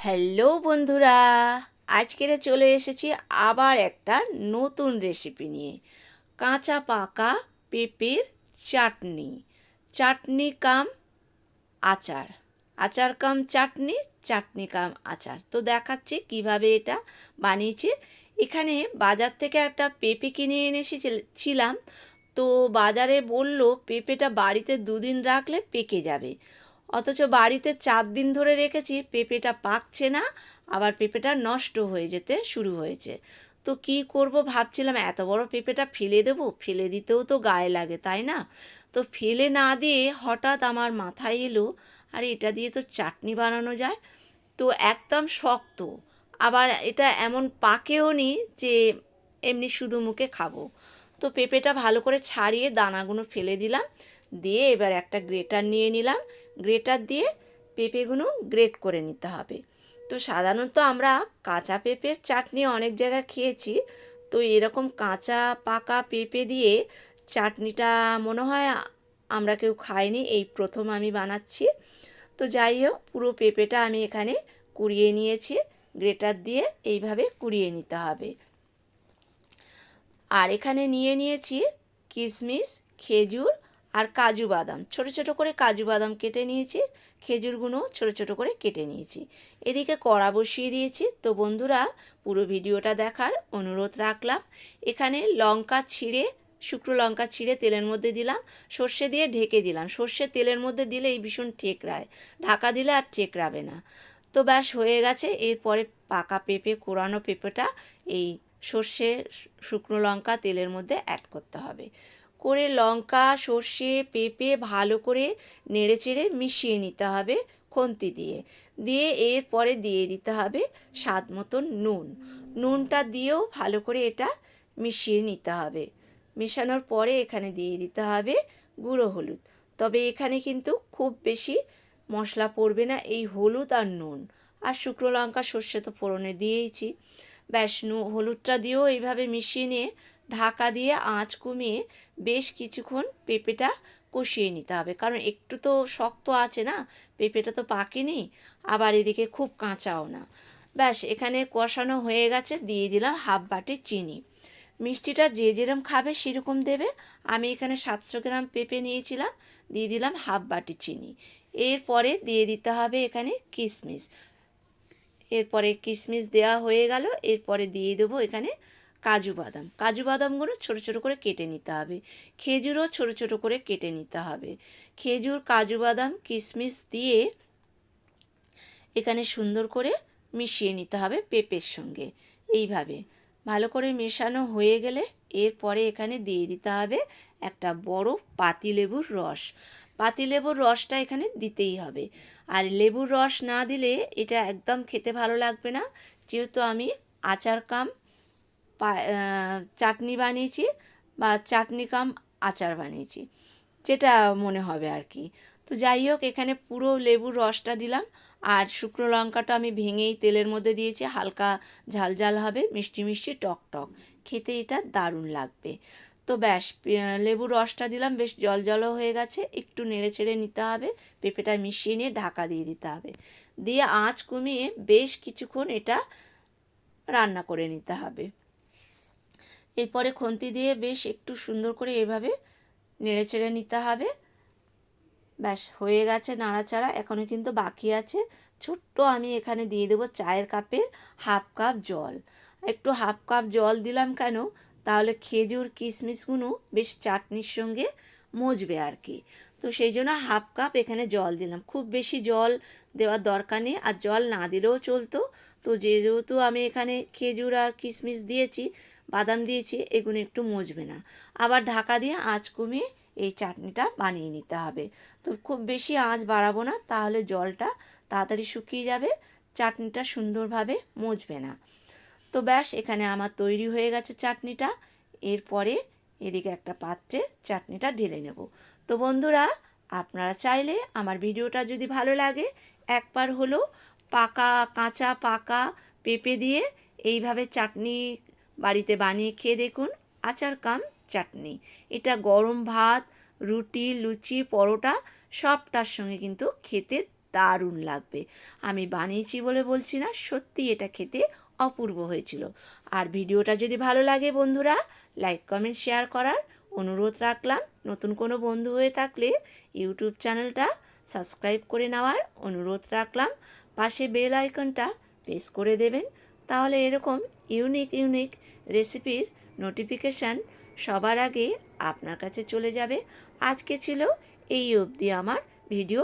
Hello বন্ধুরা, আজকের চলে এসেছি আবার একটা নতুন রেসিপি নিয়ে। কাঁচা পাকা পেঁপের চাটনি। চাটনি কাম আচার, আচার কাম চাটনি, চাটনি কাম আচার। তো দেখাচ্ছি কিভাবে এটা বানিয়েছি। এখানে বাজার থেকে একটা পেঁপে কিনে এনে এসেছিলাম। তো বাজারে বলল পেঁপেটা বাড়িতে 2 দিন রাখলে পেকে যাবে, অথচ বাড়িতে 4 দিন ধরে রেখেছি, পেঁপেটা পাকছে না, আবার পেঁপেটা নষ্ট হয়ে যেতে শুরু হয়েছে। তো কি করব ভাবছিলাম, এত বড় পেঁপেটা ফেলে দেবো, ফেলে দিতেও তো গায়ে লাগে তাই না। তো ফেলে না দিয়ে হঠাৎ আমার মাথায় এলো, আরে এটা দিয়ে তো চাটনি বানানো যায়। তো একদম শক্ত, আবার এটা এমন পাকেও নি যে এমনি শুধু মুখে খাবো। তো পেঁপেটা ভালো করে ছাড়িয়ে দানাগুলো ফেলে দিলাম, দিয়ে এবার একটা গ্রেটার নিয়ে নিলাম। গ্রেটার দিয়ে পেঁপেগুলো গ্রেট করে নিতে হবে। তো সাধারণত আমরা কাঁচা পেঁপের চাটনি অনেক জায়গায় খেয়েছি, তো এরকম কাঁচা পাকা পেঁপে দিয়ে চাটনিটা মনে হয় আমরা কেউ খাইনি, এই প্রথম আমি বানাচ্ছি। তো যাই হোক, পুরো পেঁপেটা আমি এখানে কুড়িয়ে নিয়েছি। গ্রেটার দিয়ে এইভাবে কুড়িয়ে নিতে হবে। আর এখানে নিয়ে নিয়েছি কিশমিশ, খেজুর আর কাজু বাদাম। ছোট ছোট করে কাজু বাদাম কেটে নিয়েছি, খেজুরগুলো ছোট ছোট করে কেটে নিয়েছি। এদিকে কড়া বসিয়ে দিয়েছি। তো বন্ধুরা, পুরো ভিডিওটা দেখার অনুরোধ রাখলাম। এখানে লঙ্কা ছিঁড়ে, শুকনো লঙ্কা ছিঁড়ে তেলের মধ্যে দিলাম, সর্ষে দিয়ে ঢেকে দিলাম। সর্ষে তেলের মধ্যে দিলে এই ভীষণ টেকরায়, ঢাকা দিলে আর টেকরাবে না। তো ব্যাস হয়ে গেছে। এরপরে পাকা পেঁপে, কোরানো পেঁপেটা এই সর্ষে, শুকনো লঙ্কা তেলের মধ্যে অ্যাড করতে হবে। করে লঙ্কা, সর্ষে, পেঁপে ভালো করে নেড়েচেড়ে মিশিয়ে নিতে হবে খুন্তি দিয়ে। দিয়ে এরপরে দিয়ে দিতে হবে স্বাদ মতন নুন। নুনটা দিয়েও ভালো করে এটা মিশিয়ে নিতে হবে। মেশানোর পরে এখানে দিয়ে দিতে হবে গুঁড়ো হলুদ। তবে এখানে কিন্তু খুব বেশি মশলা পড়বে না, এই হলুদ আর নুন আর শুকনো লঙ্কা, সর্ষে তো ফোড়নে দিয়েইছি। ব্যাস হলুদটা দিয়েও এইভাবে মিশিয়ে নিয়ে ঢাকা দিয়ে আঁচ কমিয়ে বেশ কিছুক্ষণ পেঁপেটা কষিয়ে নিতে হবে, কারণ একটু তো শক্ত আছে না, পেঁপেটা তো পাকেনি, আবার এদিকে খুব কাঁচাও না। ব্যাস এখানে কষানো হয়ে গেছে। দিয়ে দিলাম হাফ বাটি চিনি। মিষ্টিটা যে যেরকম খাবে সেরকম দেবে। আমি এখানে 700 গ্রাম পেঁপে নিয়েছিলাম, দিয়ে দিলাম হাফ বাটি চিনি। এরপরে দিয়ে দিতে হবে এখানে কিশমিশ। এরপরে কিশমিশ দেওয়া হয়ে গেল। এরপরে দিয়ে দেবো এখানে কাজু বাদাম। কাজু বাদামগুলো ছোটো ছোটো করে কেটে নিতে হবে। খেজুরও ছোটো ছোটো করে কেটে নিতে হবে। খেজুর, কাজু বাদাম, কিশমিশ দিয়ে এখানে সুন্দর করে মিশিয়ে নিতে হবে পেঁপের সঙ্গে। এইভাবে ভালো করে মেশানো হয়ে গেলে এরপরে এখানে দিয়ে দিতে হবে একটা বড় পাতিলেবুর রস। পাতিলেবুর রসটা এখানে দিতেই হবে। আর লেবুর রস না দিলে এটা একদম খেতে ভালো লাগবে না, যেহেতু আমি আচার কাম চাটনি বানিয়েছি, বা চাটনি কাম আচার বানিয়েছি, যেটা মনে হবে আর কি। তো যাই হোক, এখানে পুরো লেবুর রসটা দিলাম। আর শুকনো লঙ্কাটা আমি ভেঙেই তেলের মধ্যে দিয়েছি, হালকা ঝাল ঝাল হবে, মিষ্টি মিষ্টি টক টক, খেতে এটা দারুণ লাগবে। তো ব্যাস লেবুর রসটা দিলাম, বেশ জল জলও হয়ে গেছে, একটু নেড়ে চেড়ে নিতে হবে, পেঁপেটা মিশিয়ে নিয়ে ঢাকা দিয়ে দিতে হবে। দিয়ে আঁচ কমিয়ে বেশ কিছুক্ষণ এটা রান্না করে নিতে হবে। এরপরে খুন্তি দিয়ে বেশ একটু সুন্দর করে এভাবে নেড়ে চেড়ে নিতে হবে। ব্যাস হয়ে গেছে নাড়াচাড়া, এখনও কিন্তু বাকি আছে। ছোট্ট আমি এখানে দিয়ে দেবো চায়ের কাপের হাফ কাপ জল। একটু হাফ কাপ জল দিলাম কেন, তাহলে খেজুর কিশমিশগুলো বেশ চাটনির সঙ্গে মজবে আর কি। তো সেই জন্য হাফ কাপ এখানে জল দিলাম, খুব বেশি জল দেওয়ার দরকার নেই, আর জল না দিলেও চলতো। তো যেহেতু আমি এখানে খেজুর আর কিশমিশ দিয়েছি, বাদাম দিয়েছি, এগুলো একটু মজবে না। আবার ঢাকা দিয়ে আঁচ কমিয়ে এই চাটনিটা বানিয়ে নিতে হবে। তো খুব বেশি আঁচ বাড়াবো না, তাহলে জলটা তাড়াতাড়ি শুকিয়ে যাবে, চাটনিটা সুন্দরভাবে মজবে না। তো ব্যাস এখানে আমার তৈরি হয়ে গেছে চাটনিটা। এরপরে এদিকে একটা পাত্রে চাটনিটা ঢেলে নেব। তো বন্ধুরা, আপনারা চাইলে আমার ভিডিওটা যদি ভালো লাগে, একবার হলো কাঁচা পাকা পেঁপে দিয়ে এইভাবে চাটনি বাড়িতে বানিয়ে খেয়ে দেখুন। আচার কাম চাটনি, এটা গরম ভাত, রুটি, লুচি, পরোটা সবটার সঙ্গে কিন্তু খেতে দারুণ লাগবে। আমি বানিয়েছি বলে বলছি না, সত্যি এটা খেতে অপূর্ব হয়েছিল। আর ভিডিওটা যদি ভালো লাগে বন্ধুরা, লাইক কমেন্ট শেয়ার করার অনুরোধ রাখলাম। নতুন কোনো বন্ধু হয়ে থাকলে ইউটিউব চ্যানেলটা সাবস্ক্রাইব করে নেওয়ার অনুরোধ রাখলাম। পাশে বেল আইকনটা প্রেস করে দেবেন, তাহলে এরকম ইউনিক রেসিপির নোটিফিকেশান সবার আগে আপনার কাছে চলে যাবে। আজকে ছিল এই অবধি আমার ভিডিও।